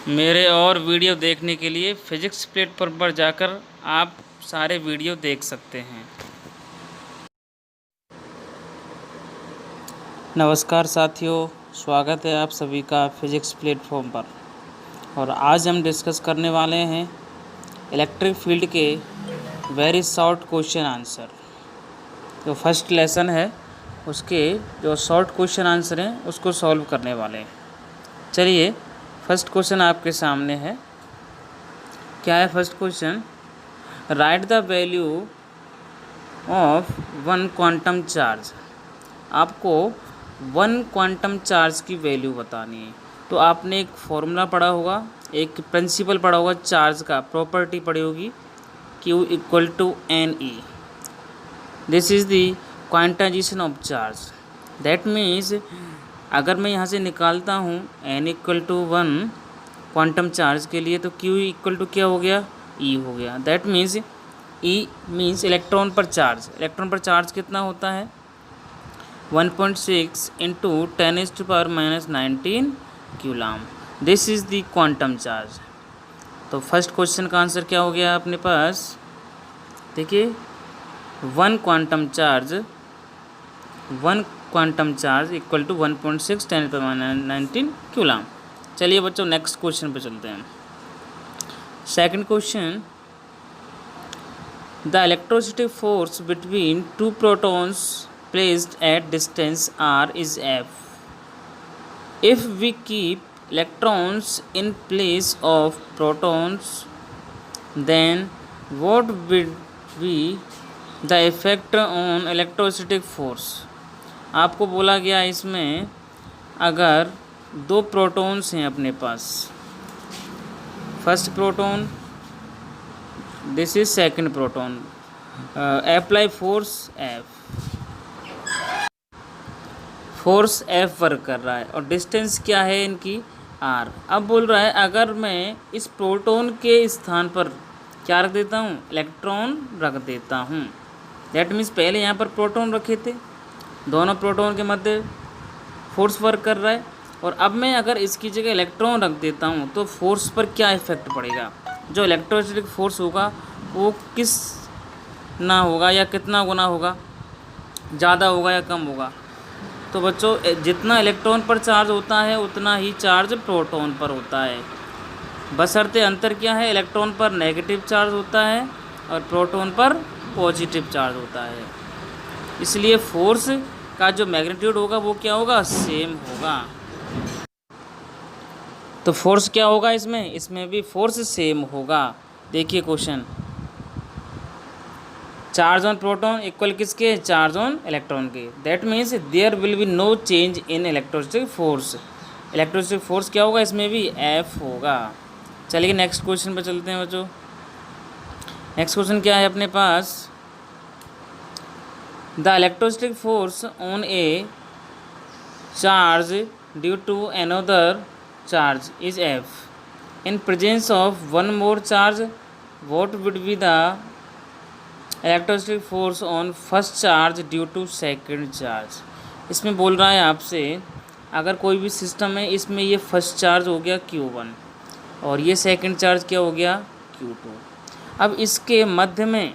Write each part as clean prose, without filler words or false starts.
मेरे और वीडियो देखने के लिए फिजिक्स प्लेटफॉर्म पर जाकर आप सारे वीडियो देख सकते हैं। नमस्कार साथियों, स्वागत है आप सभी का फिजिक्स प्लेटफॉर्म पर। और आज हम डिस्कस करने वाले हैं इलेक्ट्रिक फील्ड के वेरी शॉर्ट क्वेश्चन आंसर। जो फर्स्ट लेसन है उसके जो शॉर्ट क्वेश्चन आंसर हैं उसको सॉल्व करने वाले हैं। चलिए, फर्स्ट क्वेश्चन आपके सामने है। क्या है first question? Right the value of one quantum charge. आपको वन क्वांटम चार्ज की वैल्यू बतानी है। तो आपने एक फॉर्मूला पढ़ा होगा, एक प्रिंसिपल पढ़ा होगा चार्ज का, प्रॉपर्टी पढ़ी होगी Q equal to NE। This is the quantization of charge. That means अगर मैं यहाँ से निकालता हूँ N equal to 1 quantum charge के लिए, तो Q इक्वल टू क्या हो गया? E हो गया। That means E means electron पर चार्ज। इलेक्ट्रॉन पर चार्ज कितना होता है? 1.6 into 10⁻⁻19 coulomb. This is the quantum charge. तो फर्स्ट क्वेश्चन का आंसर क्या हो गया अपने पास? देखिए, one quantum charge equal to 1.6 10⁻19 coulomb. चलिए बच्चों, नेक्स्ट क्वेश्चन पे चलते हैं। Second question, the electrostatic force between two protons placed at distance r is F. If we keep electrons in place of protons, then what will be the effect on electrostatic force? आपको बोला गया इसमें, अगर दो protons हैं अपने पास, first proton, this is second proton, apply force F। Force F work कर रहा है और डिस्टेंस क्या है इनकी? R। अब बोल रहा है अगर मैं इस प्रोटॉन के स्थान पर क्या रख देता हूँ? इलेक्ट्रॉन रख देता हूँ। दैट मीन्स पहले यहाँ पर प्रोटॉन रखे थे, दोनों प्रोटॉन के मध्य फोर्स वर्क कर रहा है, और अब मैं अगर इसकी जगह इलेक्ट्रॉन रख देता हूँ तो फोर्स पर क्या इफेक्ट पड़ेगा? जो इलेक्ट्रोस्टैटिक फोर्स होगा वो किस ना होगा या कितना गुना होगा? ज़्यादा होगा या कम होगा? तो बच्चों, जितना इलेक्ट्रॉन पर चार्ज होता है उतना ही चार्ज प्रोटॉन पर होता है। बशर्ते अंतर क्या है? इलेक्ट्रॉन पर नेगेटिव चार्ज होता है और प्रोटॉन पर पॉजिटिव चार्ज होता है। इसलिए फोर्स का जो मैग्नीट्यूड होगा वो क्या होगा? सेम होगा। तो फोर्स क्या होगा इसमें भी फोर्स सेम होगा। देखिए question, charge on proton equal किसके? चार्ज ऑन इलेक्ट्रॉन के। That means there will be no change in electrostatic force. Electrostatic force क्या होगा? इसमें भी F होगा। चलिए नेक्स्ट क्वेश्चन पर चलते हैं बच्चों। नेक्स्ट क्वेश्चन क्या है अपने पास? The electrostatic force on a charge due to another charge is F। In presence of one more charge what would be the electrostatic force on first charge due to second charge. इसमें बोल रहा है आपसे, अगर कोई भी system है, इसमें ये फर्स्ट चार्ज हो गया Q1 और ये सेकंड चार्ज क्या हो गया? Q2। अब इसके मध्य में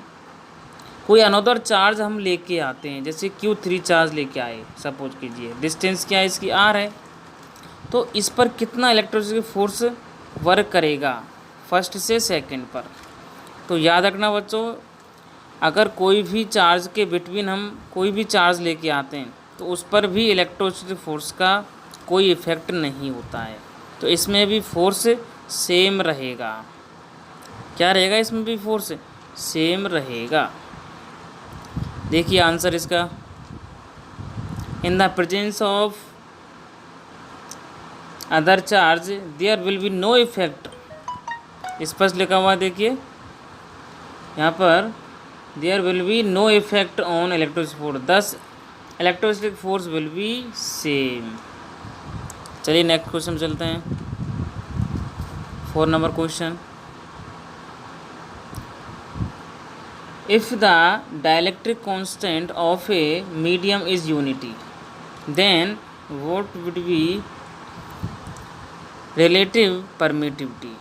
कोई अनदर चार्ज हम लेके आते हैं, जैसे Q3 चार्ज लेके आए सपोज कीजिए। डिस्टेंस क्या है इसकी? R है। तो इस पर कितना इलेक्ट्रोस्टैटिक फोर्स वर्क करेगा फर्स्ट से सेकंड पर? तो याद रखना बच्चों, अगर कोई भी चार्ज के बिटवीन हम कोई भी चार्ज लेके आते हैं तो उस पर भी इलेक्ट्रोस्टैटिक फोर्स का कोई इफेक्ट नहीं होता है। तो इसमें भी फोर्स सेम रहेगा। क्या रहेगा? इसमें भी फोर्स सेम रहेगा। देखिए आंसर इसका, in the presence of other charge there will be no effect. स्पष्ट लिखा हुआ देखिए यहाँ पर, there will be no effect on electrostatic force, this electrostatic force will be same. चलिए नेक्स्ट क्वेश्चन चलते हैं। 4 number question, if the dielectric constant of a medium is unity, then what would be relative permittivity.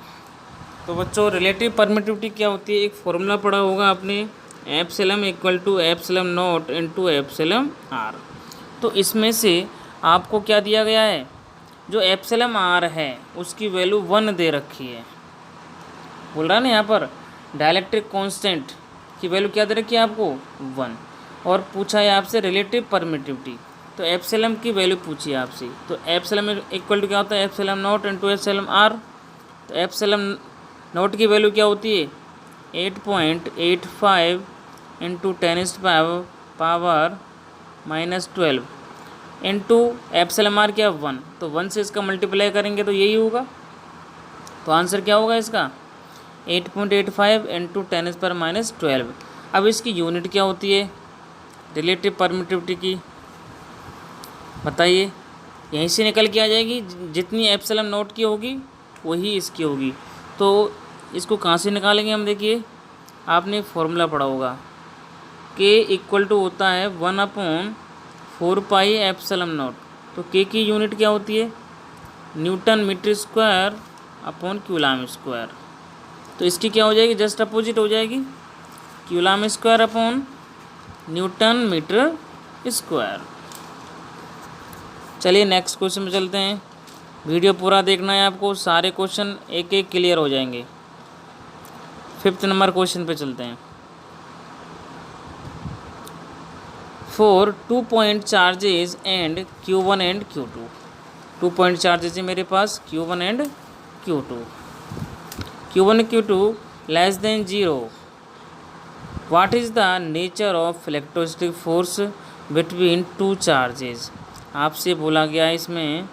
तो बच्चों relative permittivity क्या होती है, एक formula पढ़ा होगा आपने, epsilon equal to epsilon not into epsilon R. तो इसमें से आपको क्या दिया गया है, जो एप्सिलम आर है उसकी वैल्यू 1 दे रखी है, बोल रहा है ना यहाँ पर डाइलेक्ट्रिक कांस्टेंट की वैल्यू क्या दे रखी है आपको 1, और पूछा है आपसे रिलेटिव परमिटिविटी, तो एप्सिलम की वैल्यू पूछी है आपसे। तो एप्सिलम इक्वल टू क्या होता है, epsilon not into epsilon R. तो एप्सिलम नोट की वैल्यू क्या होती है 8.85 इंटू 10⁻⁻12 इंटू एप्सिलम आर क्या 1, तो 1 से इसका मल्टीप्लाई करेंगे तो यही होगा। तो आंसर क्या होगा इसका 8.85 इंटू 10⁻⁻12। अब इसकी यूनिट क्या होती है रिलेटिव परमिटिविटी की, बताइए, यहीं से निकल के आ जाएगी, जितनी एप्सिलम नोट की होगी वही इसकी होगी। तो इसको कहाँ से निकालेंगे हम, देखिए आपने फॉर्मूला पढ़ा होगा k इक्वल टू होता है 1/4 पाई एप्सिलम नॉट। तो k की यूनिट क्या होती है newton metre square upon coulomb square. तो इसकी क्या हो जाएगी, जस्ट अपोजिट हो जाएगी, coulomb square upon newton metre square. चलिए नेक्स्ट क्वेश्चन में चलते हैं, वीडियो पूरा देखना है आपको, सारे क्वेश्चन एक एक क्लियर हो जाएंगे। 5th नंबर क्वेश्चन पे चलते हैं। For 2 point charges and Q1 and Q2, 2 point charges है मेरे पास Q1 and Q2, Q1 Q2 less than 0, what is the nature of electrostatic force between 2 charges. आपसे बोला गया है इसमें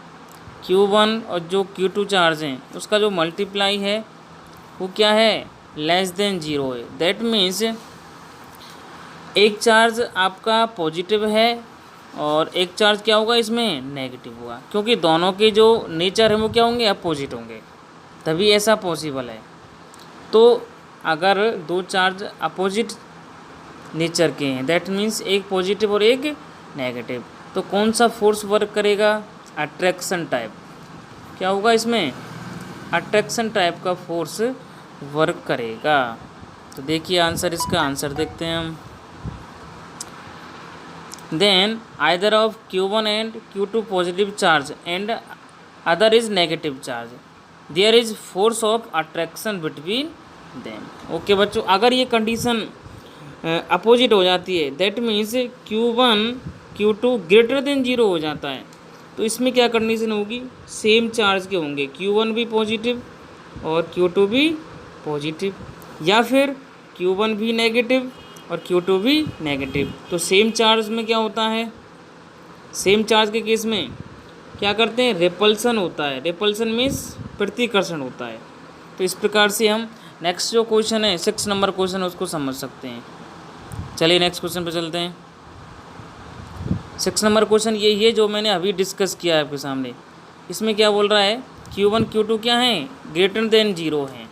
Q1 और जो Q2 चार्ज हैं उसका जो मल्टीप्लाई है वो क्या है लेस देन 0 है। दैट मीन्स एक चार्ज आपका पॉजिटिव है और एक चार्ज क्या होगा इसमें नेगेटिव होगा, क्योंकि दोनों के जो नेचर है वो क्या होंगे अपोजिट होंगे, तभी ऐसा पॉसिबल है। तो अगर दो चार्ज अपोजिट नेचर के हैं दैट मीन्स एक पॉजिटिव और एक नेगेटिव, तो कौन सा फोर्स वर्क करेगा अट्रैक्शन टाइप, क्या होगा इसमें अट्रैक्शन टाइप का फोर्स वर्क करेगा। तो देखिए आंसर, इसका आंसर देखते हैं हम। Then either of Q1 and Q2 positive charge and other is negative charge, there is force of attraction between them. Okay बच्चों, अगर ये कंडीशन अपोजिट हो जाती है that means Q1 Q2 greater than 0 हो जाता है, तो इसमें क्या कंडीशन होगी सेम चार्ज के होंगे, Q1 भी पॉजिटिव और Q2 भी पॉजिटिव, या फिर Q1 भी नेगेटिव और Q2 भी नेगेटिव। तो सेम चार्ज में क्या होता है, सेम चार्ज के केस में क्या करते हैं रिपल्सन होता है, रिपल्सन मीन्स प्रतिकर्षण होता है। तो इस प्रकार से हम नेक्स्ट जो क्वेश्चन है 6 नंबर क्वेश्चन उसको समझ सकते हैं। चलिए नेक्स्ट क्वेश्चन पे चलते हैं। 6 नंबर क्वेश्चन यही है जो मैंने अभी डिस्कस किया है आपके सामने। इसमें क्या बोल रहा है Q1 Q2 क्या है ग्रेटर देन 0 है,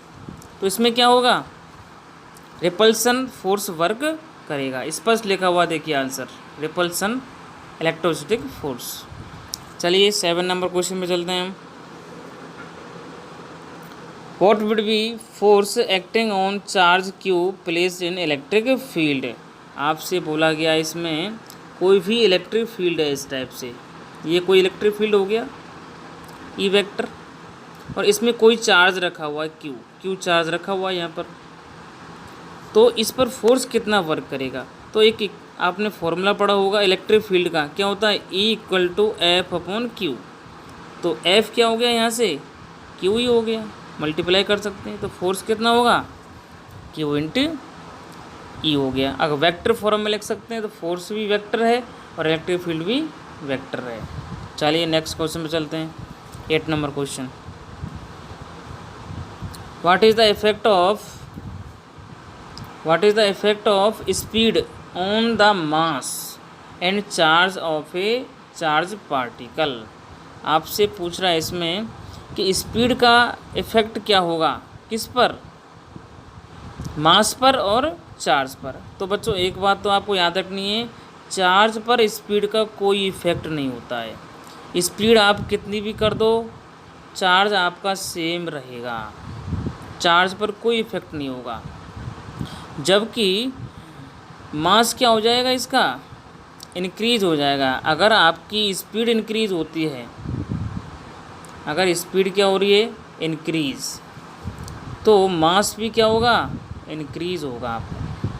तो इसमें क्या होगा रिपल्सन फोर्स वर्क करेगा, स्पष्ट लिखा हुआ देखिए आंसर रिपल्सन इलेक्ट्रोस्टैटिक फोर्स। चलिए 7 नंबर क्वेश्चन में चलते हैं हम। What would B force acting on charge Q placed in electric field. आपसे बोला गया इसमें कोई भी इलेक्ट्रिक फील्ड है इस टाइप से, ये कोई इलेक्ट्रिक फील्ड हो गया ई वेक्टर, और इसमें कोई चार्ज रखा हुआ है Q चार्ज रखा हुआ है यहाँ पर, तो इस पर फोर्स कितना वर्क करेगा। तो एक आपने फॉर्मूला पढ़ा होगा इलेक्ट्रिक फील्ड का, क्या होता है E=F/Q। तो F क्या हो गया यहाँ से Q ही हो गया, मल्टीप्लाई कर सकते हैं, तो फोर्स कितना होगा Q × E हो गया। अगर वेक्टर फॉर्म में लिख सकते हैं तो फोर्स भी वेक्टर है और इलेक्ट्रिक फील्ड भी वेक्टर है। चलिए नेक्स्ट क्वेश्चन पे चलते हैं। 8 number question, what is the effect of speed on the mass and charge of A charge particle. आपसे पूछ रहा है इसमें कि स्पीड का इफेक्ट क्या होगा किस पर, मास पर और चार्ज पर। तो बच्चों एक बात तो आपको याद रखनी है, चार्ज पर स्पीड का कोई इफेक्ट नहीं होता है। स्पीड आप कितनी भी कर दो चार्ज आपका सेम रहेगा, चार्ज पर कोई इफेक्ट नहीं होगा। जबकि मास क्या हो जाएगा, इसका इंक्रीज हो जाएगा। अगर आपकी स्पीड इंक्रीज होती है, अगर स्पीड क्या हो रही है, इंक्रीज, तो मास भी क्या होगा, इंक्रीज होगा आपका।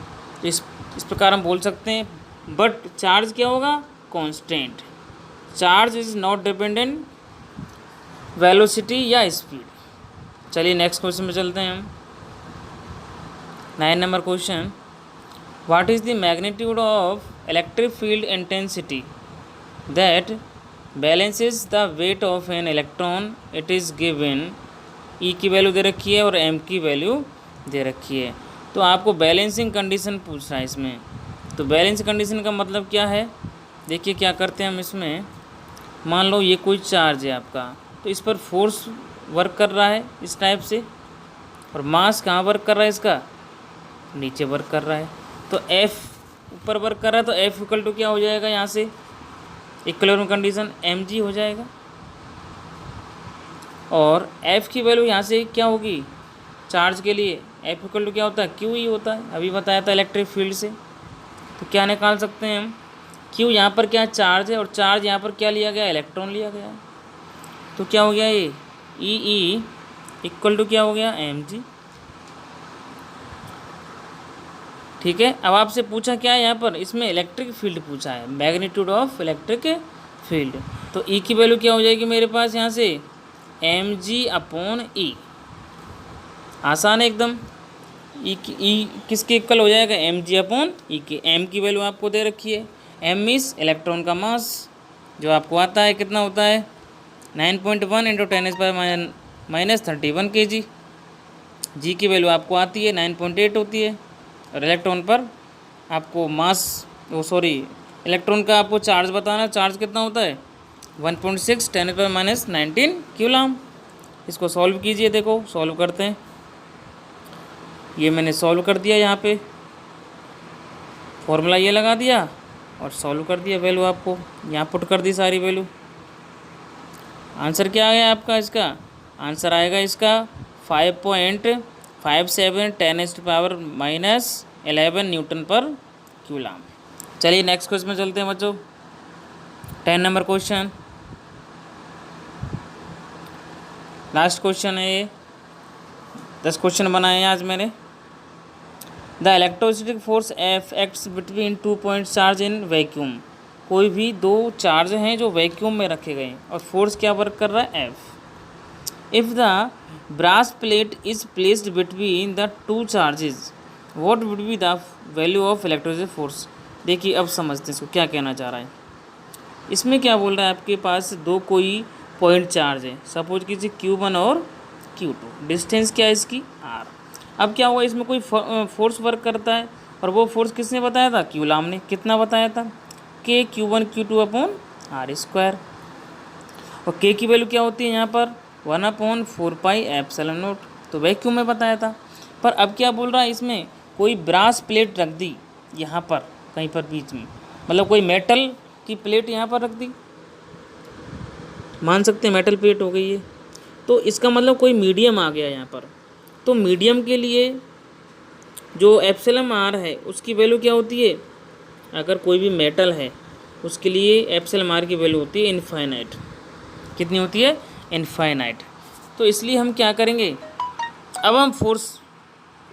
तो इस प्रकार हम बोल सकते हैं, बट चार्ज क्या होगा, constant. Charge is not dependent velocity या स्पीड। चलिए नेक्स्ट क्वेश्चन में चलते हैं हम। 9 number question, what is the magnitude of electric field intensity that balances the weight of an electron. It is given, E की value दे रखी है और एम की वैल्यू दे रखी है। तो आपको बैलेंसिंग कंडीशन पूछ रहा है इसमें। तो बैलेंस कंडीशन का मतलब क्या है, देखिए क्या करते हैं हम इसमें। मान लो ये कोई चार्ज है आपका, तो इस पर फोर्स वर्क कर रहा है इस टाइप से, और मास कहाँ वर्क कर रहा है, इसका नीचे वर्क कर रहा है। तो F ऊपर वर्क कर रहा है, तो F इक्वल टू क्या हो जाएगा, यहाँ से इक्विलिब्रियम कंडीशन mg हो जाएगा। और F की वैल्यू यहाँ से क्या होगी, चार्ज के लिए F इक्वल टू क्या होता है, Q ही होता है, अभी बताया था इलेक्ट्रिक फील्ड से। तो क्या निकाल सकते हैं हम, Q यहाँ पर क्या चार्ज है, और चार्ज यहाँ पर क्या लिया गया, इलेक्ट्रॉन लिया गया है। तो क्या हो गया ये, E इक्वल टू क्या हो गया, mg। ठीक है। अब आपसे पूछा क्या है यहाँ पर, इसमें इलेक्ट्रिक फील्ड पूछा है, मैग्नीट्यूड ऑफ इलेक्ट्रिक फील्ड। तो E की वैल्यू क्या हो जाएगी मेरे पास यहाँ से, mg/E। आसान है एकदम। E किसके इक्वल हो जाएगा, mg/E के। m की वैल्यू आपको दे रखी है, m इस इलेक्ट्रॉन का मास, जो आपको आता है कितना होता है, 9.1 × 10⁻³ kg। g की वैल्यू आपको आती है 9.8 होती है, और इलेक्ट्रॉन पर आपको मास, इलेक्ट्रॉन का आपको चार्ज बताना, चार्ज कितना होता है 1.6 × 10⁻19 कूलम। इसको सॉल्व कीजिए, देखो सॉल्व करते हैं। ये मैंने सॉल्व कर दिया, यहाँ पे फॉर्मूला ये लगा दिया और सॉल्व कर दिया, वैल्यू आपको यहाँ पुट कर दी सारी वैल्यू। आंसर क्या आ गया आपका, इसका आंसर आएगा इसका 5.57 10⁻11 न्यूटन पर कूलम। चलिए नेक्स्ट क्वेश्चन में चलते हैं बच्चों। 10 नंबर क्वेश्चन, लास्ट क्वेश्चन है ये। 10 क्वेश्चन बनाए हैं आज मैंने। The electrostatic force F acts between 2 point charge in vacuum. कोई भी दो चार्ज हैं जो वैक्यूम में रखे गए हैं, और फोर्स क्या वर्क कर रहा है, F। If the brass plate is placed between the two charges, what would be the value of electrostatic force. देखिए अब समझते हैं इसको क्या कहना चाह रहा है। इसमें क्या बोल रहा है, आपके पास दो कोई पॉइंट चार्ज है, सपोज कीजिए Q1 और Q2। डिस्टेंस क्या है इसकी, R। अब क्या हुआ, इसमें कोई फोर्स वर्क करता है, और वो फोर्स किसने बताया था, कूलम ने। कितना बताया था, K Q1 Q2/r²। और K की वैल्यू क्या होती है यहाँ पर 1/4πε0, तो वैक्यूम में बताया था। पर अब क्या बोल रहा है, इसमें कोई ब्रास प्लेट रख दी यहाँ पर कहीं पर बीच में, मतलब कोई मेटल की प्लेट यहाँ पर रख दी, मान सकते हैं मेटल प्लेट हो गई है। तो इसका मतलब कोई मीडियम आ गया यहाँ पर। तो मीडियम के लिए जो εr है उसकी वैल्यू क्या होती है, अगर कोई भी मेटल है उसके लिए εr की वैल्यू होती है इनफाइनाइट। कितनी होती है, इनफाइनाइट। तो इसलिए हम क्या करेंगे, अब हम फोर्स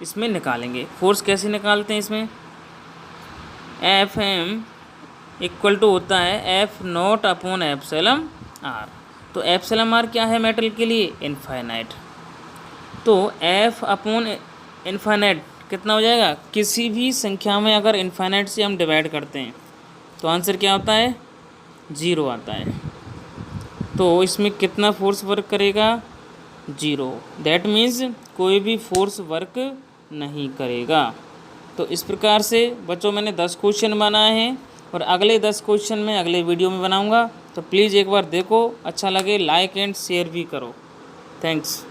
इसमें निकालेंगे। फोर्स कैसे निकालते हैं इसमें, Fm इक्वल टू होता है F0/εr। तो εr क्या है मेटल के लिए, इनफाइनाइट। तो F/इनफाइनाइट कितना हो जाएगा, किसी भी संख्या में अगर इनफाइनाइट से हम डिवाइड करते हैं तो आंसर क्या होता है, 0 आता है। तो इसमें कितना फोर्स वर्क करेगा, 0। दैट मीन्स कोई भी फोर्स वर्क नहीं करेगा। तो इस प्रकार से बच्चों मैंने 10 क्वेश्चन बनाए हैं, और अगले 10 क्वेश्चन मैं अगले वीडियो में बनाऊंगा। तो प्लीज़ एक बार देखो, अच्छा लगे लाइक एंड शेयर भी करो। थैंक्स।